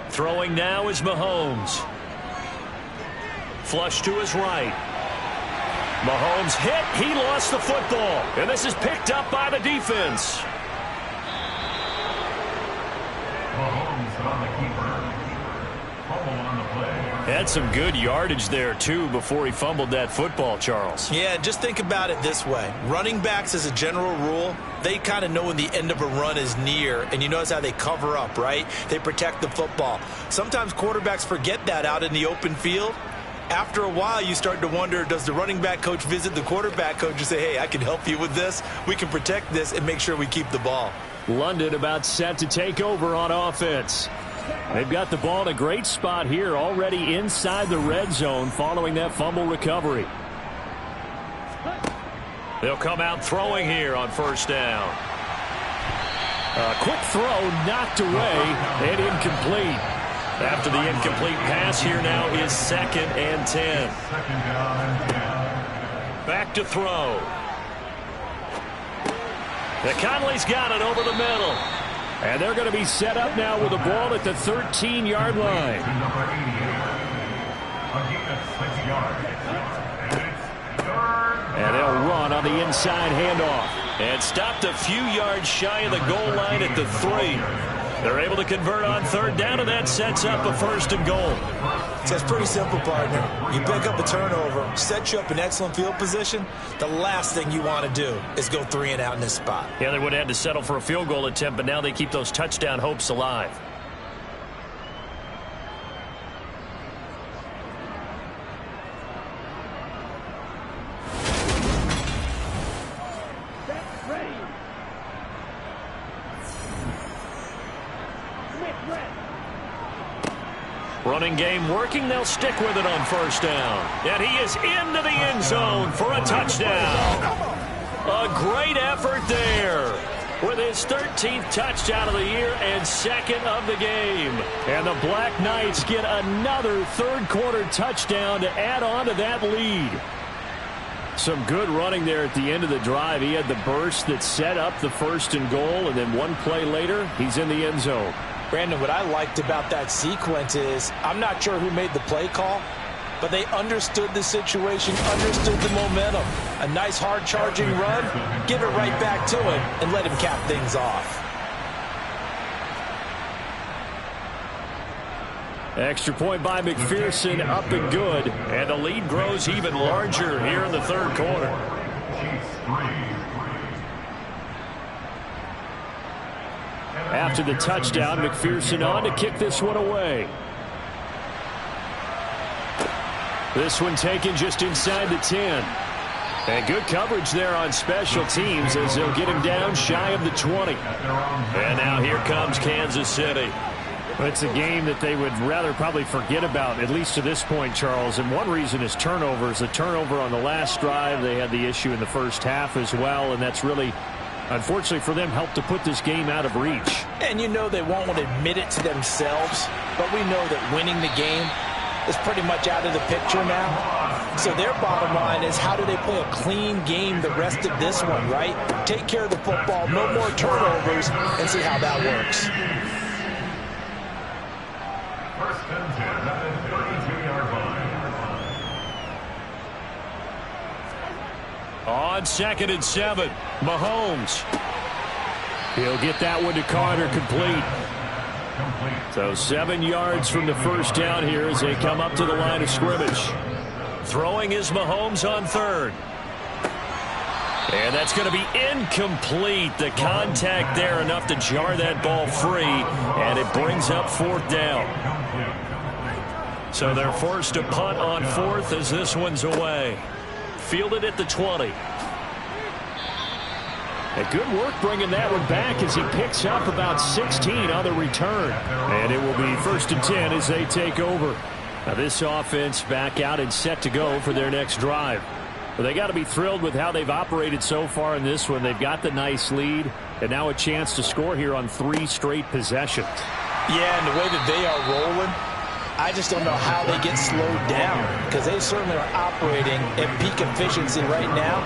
Throwing now is Mahomes. Flush to his right. Mahomes hit. He lost the football. And this is picked up by the defense. Mahomes on the keeper. Fumble on the play. Had some good yardage there, too, before he fumbled that football, Charles. Yeah, just think about it this way. Running backs, as a general rule, they kind of know when the end of a run is near, and you notice how they cover up, right? They protect the football. Sometimes quarterbacks forget that out in the open field. After a while, you start to wonder, does the running back coach visit the quarterback coach and say, hey, I can help you with this. We can protect this and make sure we keep the ball. London about set to take over on offense. They've got the ball in a great spot here, already inside the red zone following that fumble recovery. They'll come out throwing here on first down. A quick throw knocked away and incomplete. After the incomplete pass, here now is 2nd and 10. Back to throw. Conley's got it over the middle. And they're going to be set up now with the ball at the 13-yard line. And they'll run on the inside handoff. And stopped a few yards shy of the goal line at the 3. They're able to convert on third down, and that sets up a 1st and goal. So it's pretty simple, partner. You pick up a turnover, set you up in excellent field position. The last thing you want to do is go 3 and out in this spot. Yeah, they would have had to settle for a field goal attempt, but now they keep those touchdown hopes alive. Running game working. They'll stick with it on 1st down. And he is into the end zone for a touchdown. A great effort there with his 13th touchdown of the year and 2nd of the game. And the Black Knights get another 3rd-quarter touchdown to add on to that lead. Some good running there at the end of the drive. He had the burst that set up the 1st and goal, and then one play later, he's in the end zone. Brandon, what I liked about that sequence is I'm not sure who made the play call, but they understood the situation, understood the momentum. A nice hard-charging run, give it right back to him, and let him cap things off. Extra point by McPherson, up and good. And the lead grows even larger here in the 3rd quarter. After the touchdown, McPherson on to kick this one away. This one taken just inside the 10. And good coverage there on special teams as they'll get him down shy of the 20. And now here comes Kansas City. It's a game that they would rather probably forget about, at least to this point, Charles. And one reason is turnovers. The turnover on the last drive, they had the issue in the first half as well, and that's really, unfortunately for them, helped to put this game out of reach. And you know they won't want to admit it to themselves, but we know that winning the game is pretty much out of the picture now. So their bottom line is, how do they play a clean game the rest of this one, right? Take care of the football, no more turnovers, and see how that works. On 2nd and 7, Mahomes. He'll get that one to Carter, complete. So 7 yards from the 1st down here as they come up to the line of scrimmage. Throwing is Mahomes on 3rd. And that's going to be incomplete. The contact there enough to jar that ball free, and it brings up 4th down. So they're forced to punt on 4th as this one's away. Fielded at the 20. A good work bringing that one back as he picks up about 16 on the return. And it will be 1st and 10 as they take over. Now this offense back out and set to go for their next drive. Well, they got to be thrilled with how they've operated so far in this one. They've got the nice lead, and now a chance to score here on 3 straight possessions. Yeah, and the way that they are rolling, I just don't know how they get slowed down, because they certainly are operating at peak efficiency right now.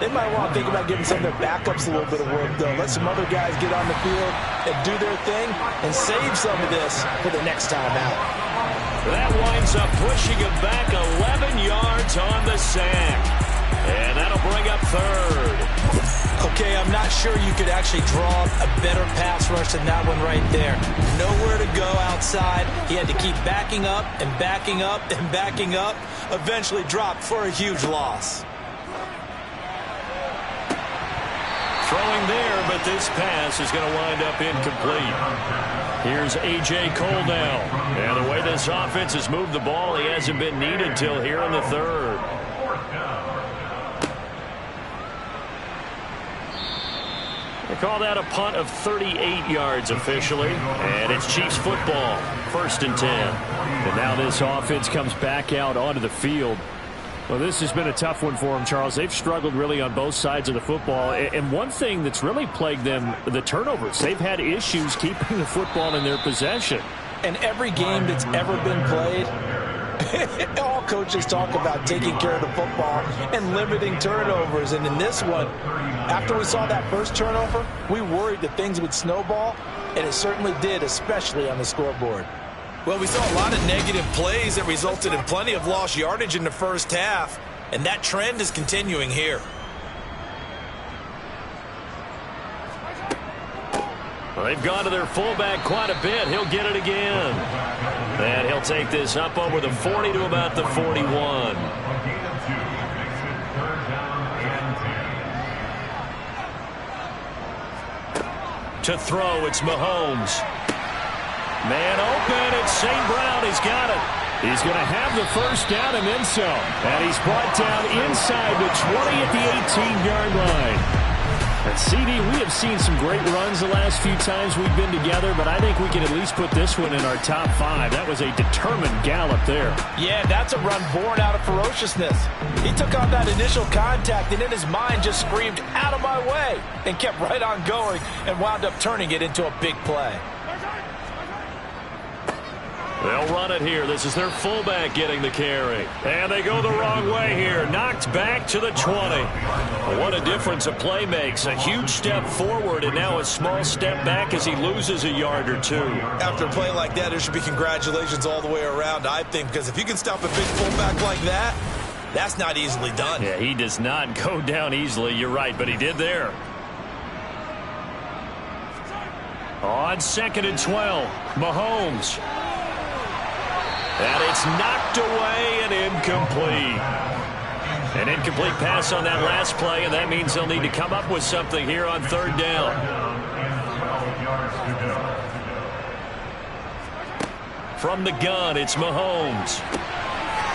They might want to think about giving some of their backups a little bit of work, though. Let some other guys get on the field and do their thing and save some of this for the next time out. That winds up pushing him back 11 yards on the sack. And that'll bring up 3rd. Okay, I'm not sure you could actually draw a better pass rush than that one right there. Nowhere to go outside. He had to keep backing up and backing up and backing up. Eventually dropped for a huge loss. Throwing there, but this pass is going to wind up incomplete. Here's A.J. Cole now. And the way this offense has moved the ball, he hasn't been needed till here in the 3rd. They call that a punt of 38 yards officially, and it's Chiefs football, 1st and 10. And now this offense comes back out onto the field. Well, this has been a tough one for them, Charles. They've struggled really on both sides of the football. And one thing that's really plagued them, the turnovers. They've had issues keeping the football in their possession. And every game that's ever been played, all coaches talk about taking care of the football and limiting turnovers. And in this one, after we saw that first turnover, we worried that things would snowball, and it certainly did, especially on the scoreboard. Well, we saw a lot of negative plays that resulted in plenty of lost yardage in the first half. And that trend is continuing here. Well, they've gone to their fullback quite a bit. He'll get it again. And he'll take this up over the 40 to about the 41. To throw, it's Mahomes. Man open, it's St. Brown. He's got it. He's going to have the first down and then some. And he's brought down inside the 20 at the 18-yard line. And CD, we have seen some great runs the last few times we've been together, but I think we can at least put this one in our top 5. That was a determined gallop there. Yeah, that's a run born out of ferociousness. He took on that initial contact, and in his mind just screamed, "Out of my way," and kept right on going and wound up turning it into a big play. They'll run it here. This is their fullback getting the carry. And they go the wrong way here. Knocked back to the 20. What a difference a play makes. A huge step forward and now a small step back as he loses a yard or two. After a play like that, there should be congratulations all the way around, I think, because if you can stop a big fullback like that, that's not easily done. Yeah, he does not go down easily. You're right, but he did there. On 2nd and 12, Mahomes. And it's knocked away and incomplete. An incomplete pass on that last play, and that means they'll need to come up with something here on 3rd down. From the gun, it's Mahomes.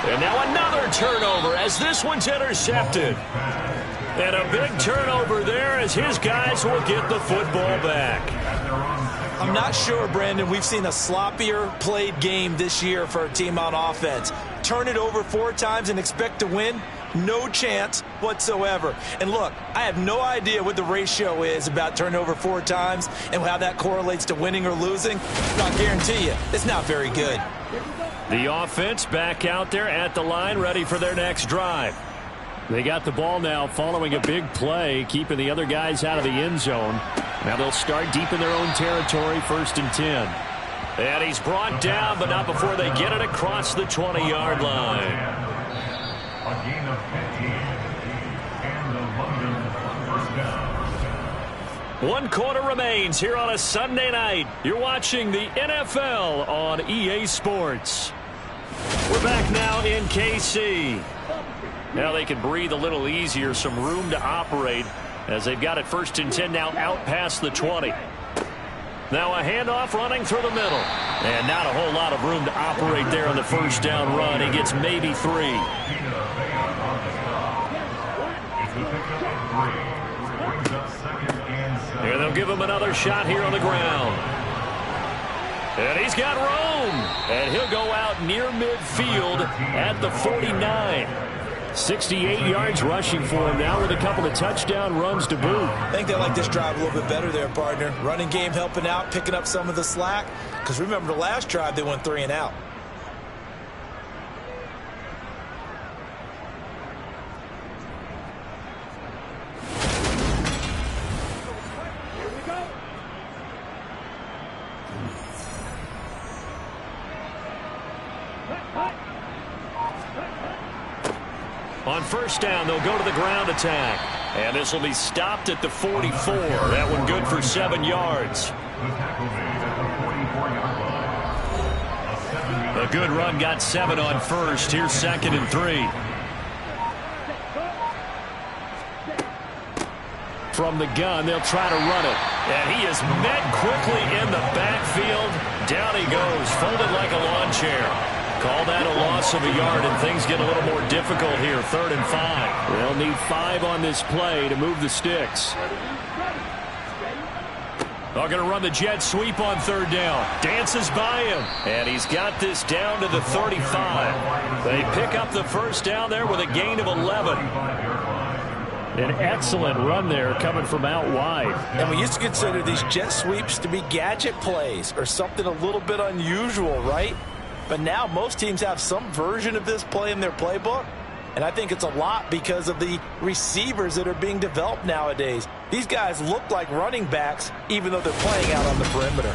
And now another turnover as this one's intercepted. And a big turnover there as his guys will get the football back. I'm not sure, Brandon, we've seen a sloppier played game this year for a team on offense. Turn it over 4 times and expect to win? No chance whatsoever. And look, I have no idea what the ratio is about turnover 4 times and how that correlates to winning or losing. But I guarantee you, it's not very good. The offense back out there at the line, ready for their next drive. They got the ball now following a big play, keeping the other guys out of the end zone. Now they'll start deep in their own territory, 1st and 10. And he's brought down, but not before they get it across the 20-yard line. A gain of 15. And the London first down. 1 quarter remains here on a Sunday night. You're watching the NFL on EA Sports. We're back now in KC. Now they can breathe a little easier, some room to operate as they've got it 1st and 10 now out past the 20. Now a handoff running through the middle. And not a whole lot of room to operate there on the 1st down run. He gets maybe 3. And they'll give him another shot here on the ground. And he's got room. And he'll go out near midfield at the 49. 68 yards rushing for him now with a couple of touchdown runs to boot. I think they like this drive a little bit better there, partner. Running game helping out, picking up some of the slack. Because remember the last drive, they went 3 and out. On 1st down, they'll go to the ground attack. And this will be stopped at the 44. That one good for 7 yards. A good run got 7 on 1st. Here's 2nd and 3. From the gun, they'll try to run it. And he is met quickly in the backfield. Down he goes, folded like a lawn chair. Call that a loss of a yard, and things get a little more difficult here. 3rd and 5. They'll need 5 on this play to move the sticks. They're going to run the jet sweep on 3rd down. Dances by him. And he's got this down to the 35. They pick up the 1st down there with a gain of 11. An excellent run there coming from out wide. And we used to consider these jet sweeps to be gadget plays or something a little bit unusual, right? But now most teams have some version of this play in their playbook. And I think it's a lot because of the receivers that are being developed nowadays. These guys look like running backs even though they're playing out on the perimeter.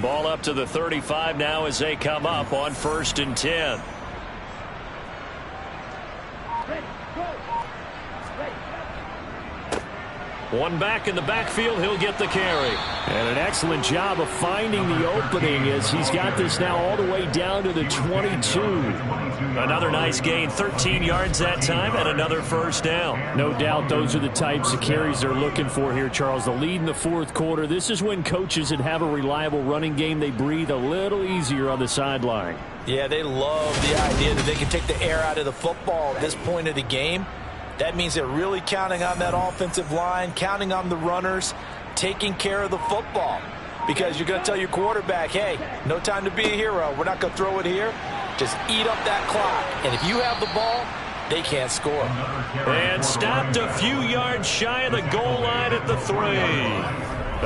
Ball up to the 35 now as they come up on 1st and 10. One back in the backfield, he'll get the carry. And an excellent job of finding the opening as he's got this now all the way down to the 22. Another nice gain, 13 yards that time, and another first down. No doubt those are the types of carries they're looking for here, Charles. The lead in the fourth quarter. This is when coaches that have a reliable running game, they breathe a little easier on the sideline. Yeah, they love the idea that they can take the air out of the football at this point of the game. That means they're really counting on that offensive line, counting on the runners, taking care of the football. Because you're going to tell your quarterback, hey, no time to be a hero. We're not going to throw it here. Just eat up that clock. And if you have the ball, they can't score. And stopped a few yards shy of the goal line at the 3.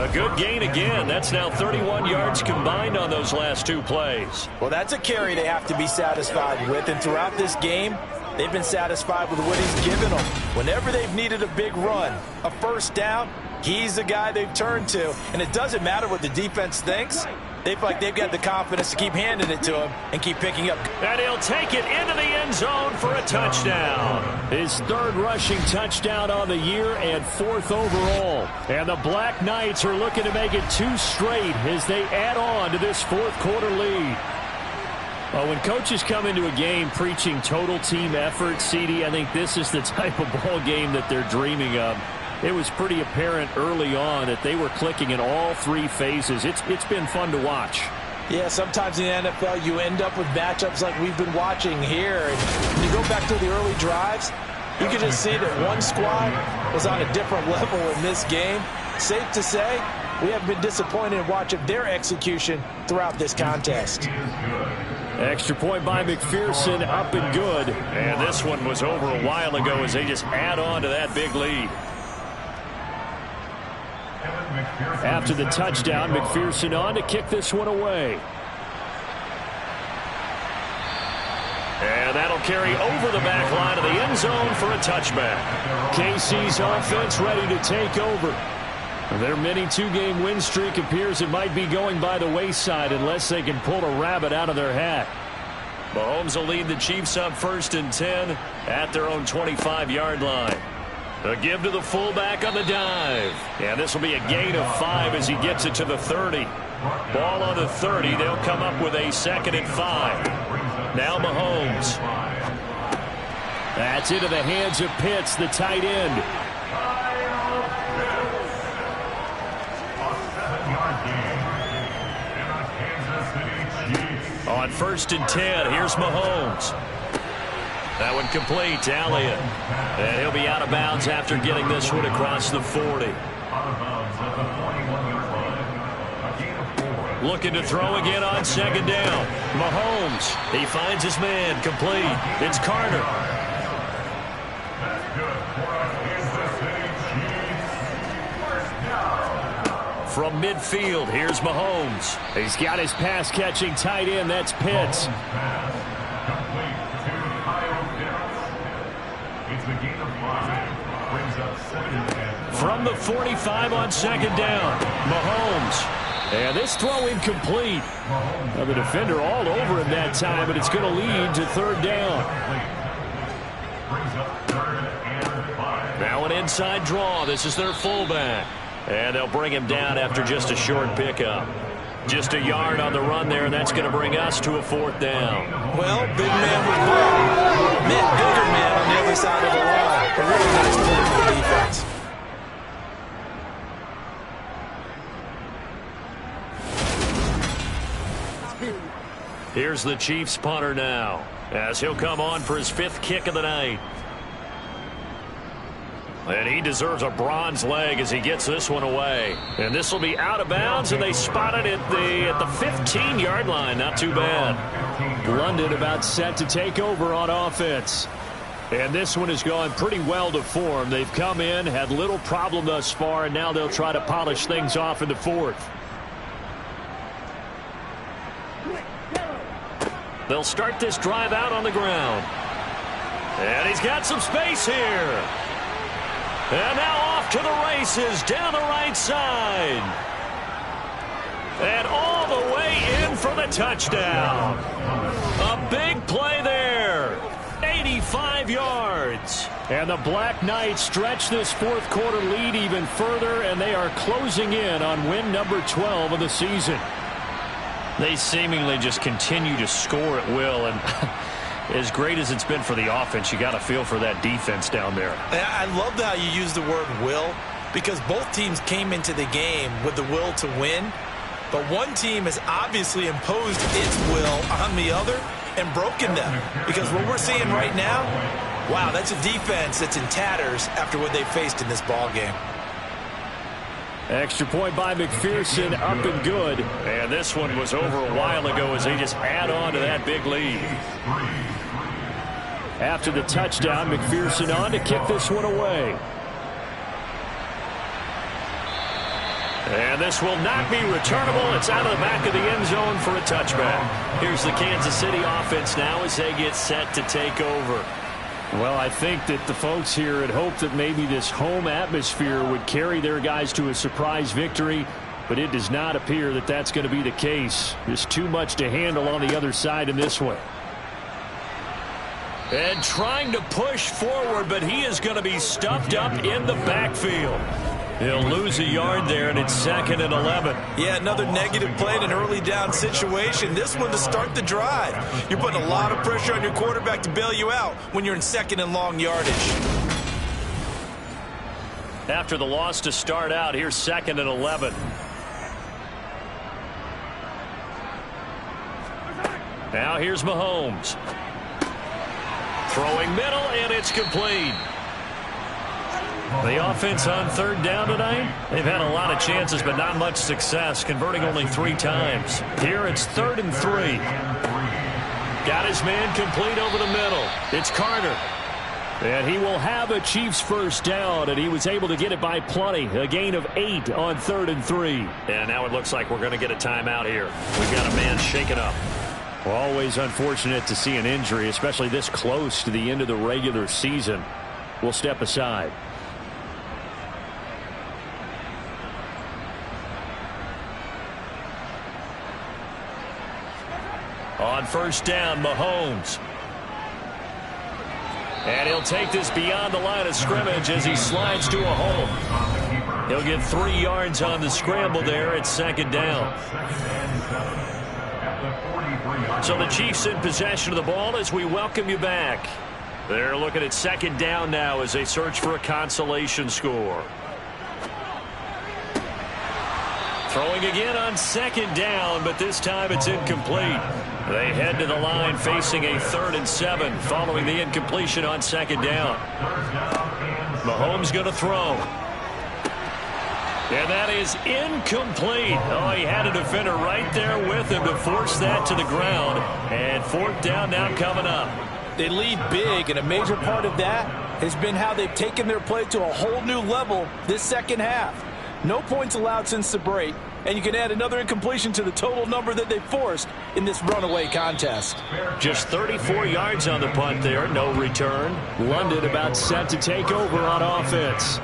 A good gain again. That's now 31 yards combined on those last 2 plays. Well, that's a carry they have to be satisfied with. And throughout this game, they've been satisfied with what he's given them. Whenever they've needed a big run, a first down, he's the guy they've turned to. And it doesn't matter what the defense thinks. They feel like they've got the confidence to keep handing it to him and keep picking up. And he'll take it into the end zone for a touchdown. His 3rd rushing touchdown on the year and 4th overall. And the Black Knights are looking to make it 2 straight as they add on to this 4th quarter lead. Well, when coaches come into a game preaching total team effort, CD, I think this is the type of ball game that they're dreaming of. It was pretty apparent early on that they were clicking in all 3 phases. It's been fun to watch. Yeah, sometimes in the NFL you end up with matchups like we've been watching here. And when you go back to the early drives, you can just see that one squad was on a different level in this game. Safe to say, we have been disappointed in watching their execution throughout this contest. Extra point by McPherson, up and good. And this one was over a while ago as they just add on to that big lead. After the touchdown, McPherson on to kick this one away. And that'll carry over the back line of the end zone for a touchback. KC's offense ready to take over. Their mini 2-game win streak appears it might be going by the wayside unless they can pull a rabbit out of their hat. Mahomes will lead the Chiefs up 1st and 10 at their own 25-yard line. A give to the fullback on the dive. And this will be a gain of 5 as he gets it to the 30. Ball on the 30. They'll come up with a 2nd and 5. Now Mahomes. That's into the hands of Pitts, the tight end. On 1st and 10, here's Mahomes. That one complete to Elliott. And he'll be out of bounds after getting this one across the 40. Looking to throw again on 2nd down. Mahomes, he finds his man, complete. It's Carter. From midfield, here's Mahomes. He's got his pass-catching tight end. That's Pitts. From the 45 on 2nd down, Mahomes. And this throw incomplete. Now the defender all over him that time, but it's going to lead to 3rd down. Now an inside draw. This is their fullback. And they'll bring him down after just a short pickup. Just a yard on the run there, and that's going to bring us to a 4th down. Well, big man with ball. Bigger man on the other side of the line. A really nice play for the defense. Here's the Chiefs punter now, as he'll come on for his 5th kick of the night. And he deserves a bronze leg as he gets this one away. And this will be out of bounds, and they spot it at the 15-yard line. Not too bad. London about set to take over on offense. And this one has gone pretty well to form. They've come in, had little problem thus far, and now they'll try to polish things off in the 4th. They'll start this drive out on the ground. And he's got some space here. And now off to the races down the right side. And all the way in for the touchdown. A big play there. 85 yards. And the Black Knights stretch this fourth quarter lead even further, and they are closing in on win number 12 of the season. They seemingly just continue to score at will, and as great as it's been for the offense, you got to feel for that defense down there. I love how you use the word will, because both teams came into the game with the will to win, but one team has obviously imposed its will on the other and broken them. Because what we're seeing right now, wow, that's a defense that's in tatters after what they faced in this ball game. Extra point by McPherson, up and good. And this one was over a while ago as they just add on to that big lead. After the touchdown, McPherson on to kick this one away. And this will not be returnable. It's out of the back of the end zone for a touchback. Here's the Kansas City offense now as they get set to take over. Well, I think that the folks here had hoped that maybe this home atmosphere would carry their guys to a surprise victory, but it does not appear that that's going to be the case. There's too much to handle on the other side in this one. And trying to push forward, but he is going to be stuffed up in the backfield. He'll lose a yard there, and it's 2nd and 11. Yeah, another negative play in an early down situation. This one to start the drive. You're putting a lot of pressure on your quarterback to bail you out when you're in 2nd and long yardage. After the loss to start out, here's 2nd and 11. Now here's Mahomes. Throwing middle, and it's complete. The offense on 3rd down tonight, they've had a lot of chances, but not much success, converting only 3 times. Here it's 3rd and 3. Got his man complete over the middle. It's Carter. And he will have a Chiefs first down, and he was able to get it by plenty. A gain of 8 on 3rd and 3. And now it looks like we're going to get a timeout here. We've got a man shaken up. Well, always unfortunate to see an injury, especially this close to the end of the regular season. We'll step aside. On 1st down, Mahomes. And he'll take this beyond the line of scrimmage as he slides to a hole. He'll get 3 yards on the scramble there at 2nd down. So the Chiefs in possession of the ball as we welcome you back. They're looking at 2nd down now as they search for a consolation score. Throwing again on 2nd down, but this time it's incomplete. They head to the line facing a 3rd and 7 following the incompletion on 2nd down. Mahomes going to throw. And that is incomplete. Oh, he had a defender right there with him to force that to the ground. And 4th down now coming up. They lead big, and a major part of that has been how they've taken their play to a whole new level this second half. No points allowed since the break, and you can add another incompletion to the total number that they forced in this runaway contest. Just 34 yards on the punt there, no return. London about set to take over on offense.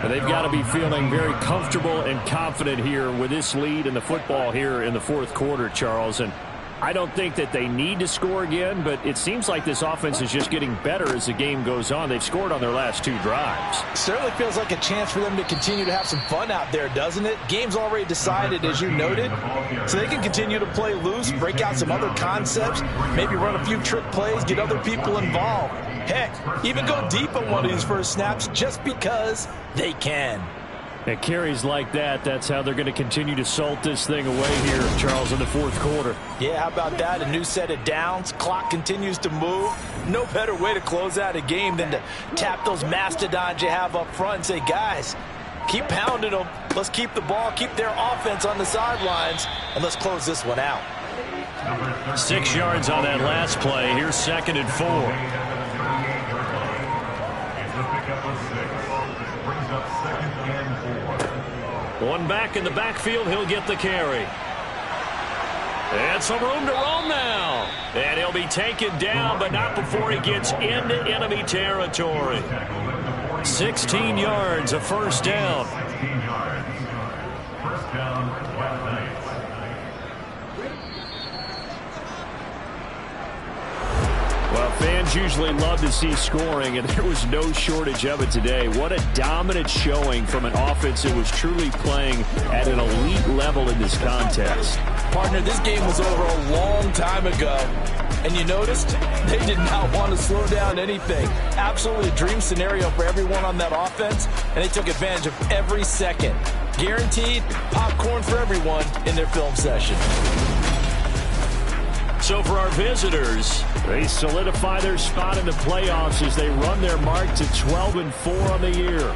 And they've got to be feeling very comfortable and confident here with this lead in the football here in the 4th quarter, Charles. And I don't think that they need to score again, but it seems like this offense is just getting better as the game goes on. They've scored on their last 2 drives. Certainly feels like a chance for them to continue to have some fun out there, doesn't it? Game's already decided, as you noted, so they can continue to play loose, break out some other concepts, maybe run a few trick plays, get other people involved. Heck, even go deep on one of these first snaps just because they can. And carries like that, that's how they're going to continue to salt this thing away here, Charles, in the 4th quarter. Yeah, how about that? A new set of downs. Clock continues to move. No better way to close out a game than to tap those mastodons you have up front and say, guys, keep pounding them. Let's keep the ball, keep their offense on the sidelines, and let's close this one out. 6 yards on that last play. Here's 2nd and 4. One back in the backfield, he'll get the carry. And some room to roam now. And he'll be taken down, but not before he gets into enemy territory. 16 yards, a 1st down. Well, fans usually love to see scoring, and there was no shortage of it today. What a dominant showing from an offense that was truly playing at an elite level in this contest. Partner, this game was over a long time ago. And you noticed they did not want to slow down anything. Absolutely a dream scenario for everyone on that offense, and they took advantage of every second. Guaranteed popcorn for everyone in their film session. So for our visitors, they solidify their spot in the playoffs as they run their mark to 12-4 on the year.